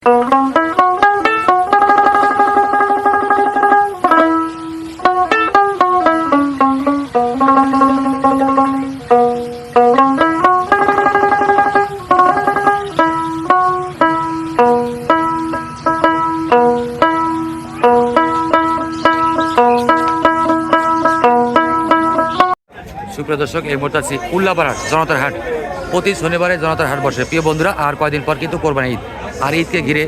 সুপ্রিয় দর্শক, এই মুহূর্তে আছি উল্লাপাড়ার জনতার হাট। প্রতি শনিবারে জনতার হাট বসে। প্রিয় বন্ধুরা, আর কয়েকদিন পর কিন্তু কোরবানি ঈদ, আর ঈদকে ঘিরে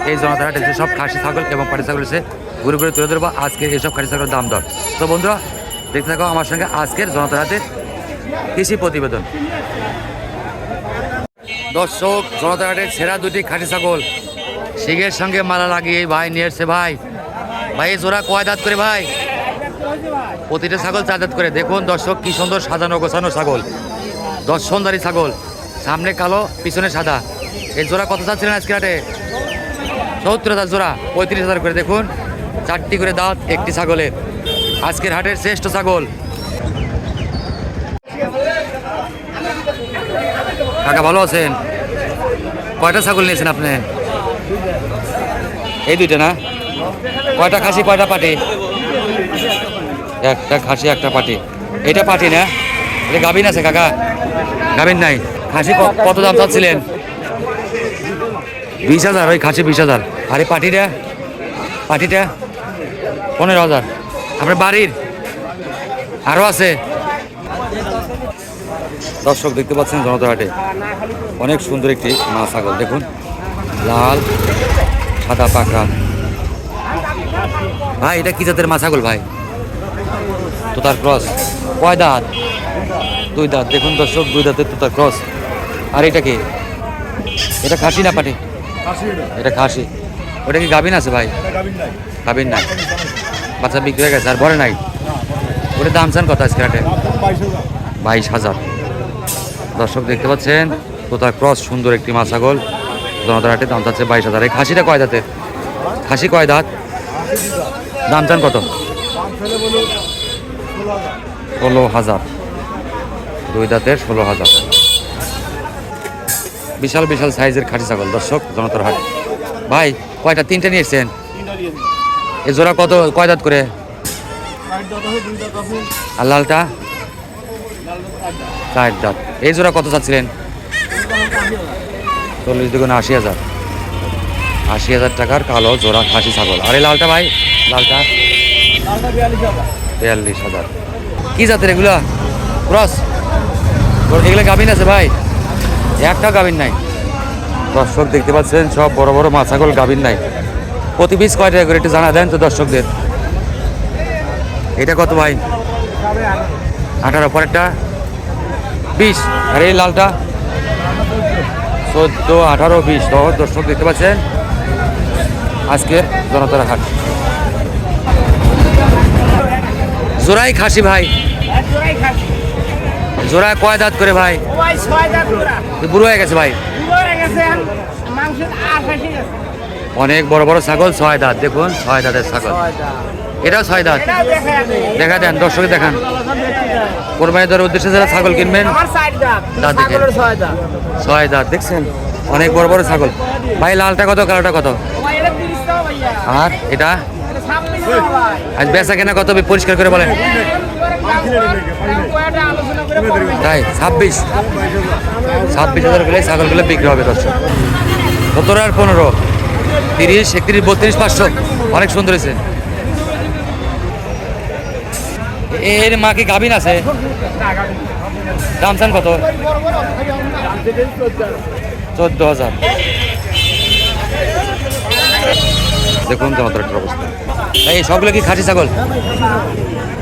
এই জনতার হাটে সব খাসি ছাগল এবং পাটি ছাগল এসে ঘুরে ঘুরে তুলে ধরবো আজকে এইসব খাসি ছাগলের দাম দর। তো বন্ধুরা, দেখতে থাকো আমার সঙ্গে আজকের জনতার হাটের কৃষি প্রতিবেদন। দর্শক, জনতার হাটের সেরা দুটি খাসি ছাগল শিঙের সঙ্গে মালা লাগিয়ে ভাই নিয়ে এসছে। ভাই ভাই জোড়া কয় দাঁত করে ভাই? প্রতিটা ছাগল 4 দাঁত করে। দেখুন দর্শক, কি সুন্দর সাজানো গোছানো ছাগল, দর্শনদারি ছাগল, সামনে কালো পিছনে সাদা। এই জোড়া কত চাচ্ছিলেন আজকে হাটে? 70,000 জোড়া, 35,000 করে। দেখুন 4টি করে দাঁত একটি ছাগলের। আজকের হাটের শ্রেষ্ঠ ছাগল। কাকা ভালো আছেন? কয়টা ছাগল নিয়েছেন আপনি? এই দুইটা না? কয়টা খাসি কয়টা পাটি? একটা খাসি একটা পাটি। এটা পাটি না? এটা গাভিন আছে কাকা? গাভিন নাই। খাসি কত দাম চাচ্ছিলেন? 20,000। ওই খাসি 20,000। আর এই পাটিটা? পাটিটা 15,000। আপনার বাড়ির আরও আছে? দর্শক দেখতে পাচ্ছেন জনতার হাটে অনেক সুন্দর একটি মা ছাগল। দেখুন লাল সাদা পাকড়া। ভাই এটা কি জাতের মা ছাগল ভাই? তোতার ক্রস। কয় দাঁত? 2 দাঁত। দেখুন দর্শক, 2 দাঁতের তোতার ক্রস। আর এটা কি? এটা খাসি না পাটি? এটা খাসি। ওটা কি গাভিন আছে ভাই? গাভিন নাই, বাচ্চা বিক্রি হয়ে গেছে আর ভরে নাই। ওটার দাম চান কত আজকে হাটে? 22,000। দর্শক দেখতে পাচ্ছেন তোতার ক্রস, সুন্দর একটি মা ছাগল জনতার হাটে দাম চাচ্ছে 22,000। এই খাসিটা কয় দাঁতের? খাসি কয় দাঁত? দাম চান কত? 16,000। 2 দাঁতের 16,000। বিশাল বিশাল সাইজের খাসি ছাগল দর্শক জনতার হাট। ভাই কয়টা? 3টে নিয়ে এসছেন। এই জোড়া কত কয় দাঁত করে? আর লালটা? 4 দাঁত। এই জোড়া কত চাচ্ছিলেন? 40 দুগুণ 80,000। 80,000 টাকার কালো জোড়া খাসি ছাগল। আর এই লালটা ভাই? লালটা 42,000। কি জাতের এগুলা? ক্রস? এগুলো গাভিন আছে ভাই? একটা গাভিন নাই। দর্শক দেখতে পাচ্ছেন সব বড় বড় মা ছাগল, গাভিন নাই। প্রতি পিস কয় টাকা করে একটু জানা দেন তো দর্শকদের। এটা কত ভাই? 18। পরেরটা 20। আর এই লালটা 14, 18, 20। দর্শক দেখতে পাচ্ছেন আজকের জনতার হাট। জোড়াই খাসি ভাই? জোড়া কয় দাঁত করে ভাই? বুড়ো হয়ে গেছে ভাই? অনেক বড় বড় ছাগল, 6 দাঁত। দেখুন 6 দাঁতের ছাগল। এটাও 6 দাঁত। দেখা দেন দর্শক, দেখান। কোরবানি দেওয়ার উদ্দেশ্যে যারা ছাগল কিনবেন দাঁত দেখেন। 6 দাঁত। দেখছেন অনেক বড় বড় ছাগল। ভাই লালটা কত, কালোটা কত? আর এটা আজ বেচা কেনা কত পরিষ্কার করে বলেন? তাই 26,000 করে ছাগলগুলো বিক্রি হবে দর্শক। 17 আর 15, 30, 31, 32, 500। অনেক সুন্দর হয়েছে। এর মা কি গাভিন আছে? দাম চান কত? 14,000। দেখুন জনতার অবস্থা। এই সবগুলো কি খাসি ছাগল?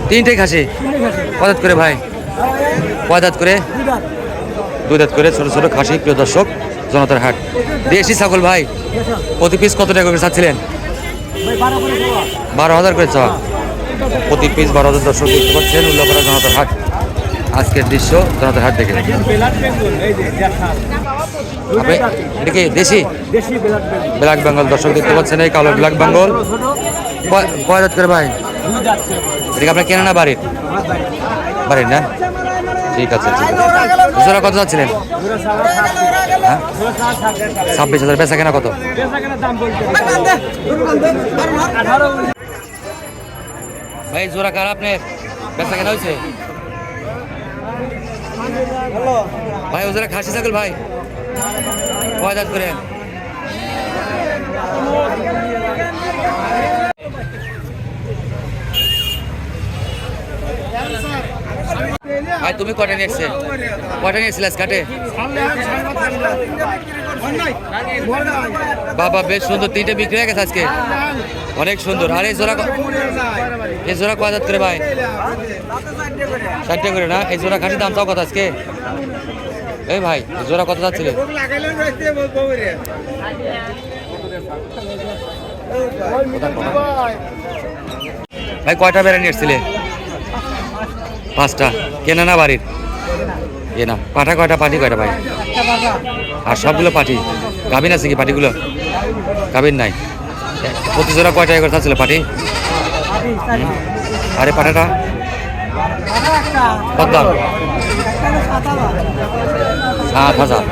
3টে খাসি। কয় দাঁত করে ভাই? কয় দাঁত করে? 2 দাঁত করে ছোট ছোট খাসি। প্রিয় দর্শক, জনতার হাট দেশি ছাগল ভাই। প্রতি পিস কত টাকা করে চাচ্ছিলেন? 12,000 করে চাওয়া। প্রতি পিস 12,000। দর্শক দেখতে পাচ্ছেন উল্লাপাড়া জনতার হাট আজকের দৃশ্য জনতার হাট দেখে। এটা কি দেশি? ব্ল্যাক বেঙ্গল। দর্শক দেখতে পাচ্ছেন এই কালো ব্ল্যাক বেঙ্গল। কয় দাঁত করে ভাই? এটা কি আপনার কেনা না বাড়ির? বাড়ির না? ঠিক আছে ঠিক আছে জোড়া কত যাচ্ছিলেন? হ্যাঁ 26,000 বেচা কেনা কত? ভাই জোড়া কার আপনার বেচা কেনা হয়েছে? ভাই ও জোড়া খাসি ছাগল ভাই কয় দাঁত করে? ভাই তুমি কটা নিয়েছে? কটা নিয়েছিলে কাটে? বাবা বেশ সুন্দর, তিনটে বিক্রি হয়ে গেছে আজকে, অনেক সুন্দর। আর এই জোড়া কয় দাঁত করে ভাই? 60 করে না? এই জোড়া খাসির দাম চাও কত আজকে? এই ভাই জোড়া কত যাচ্ছিল? ভাই কয়টা বেড়ে নিয়ে এসছিলে? 5টা। কেনা না বাড়ির? কেনা। পাঠা কয়টা, পাটি কয়টা ভাই? আর সবগুলো পাটি? গাভিন আছে কি পাটিগুলো? গাভিন নাই। প্রতি জোড়া কয় টাকা করে চাচ্ছিল পাটি? আরে পাঠাটা কত দাম? 7,000।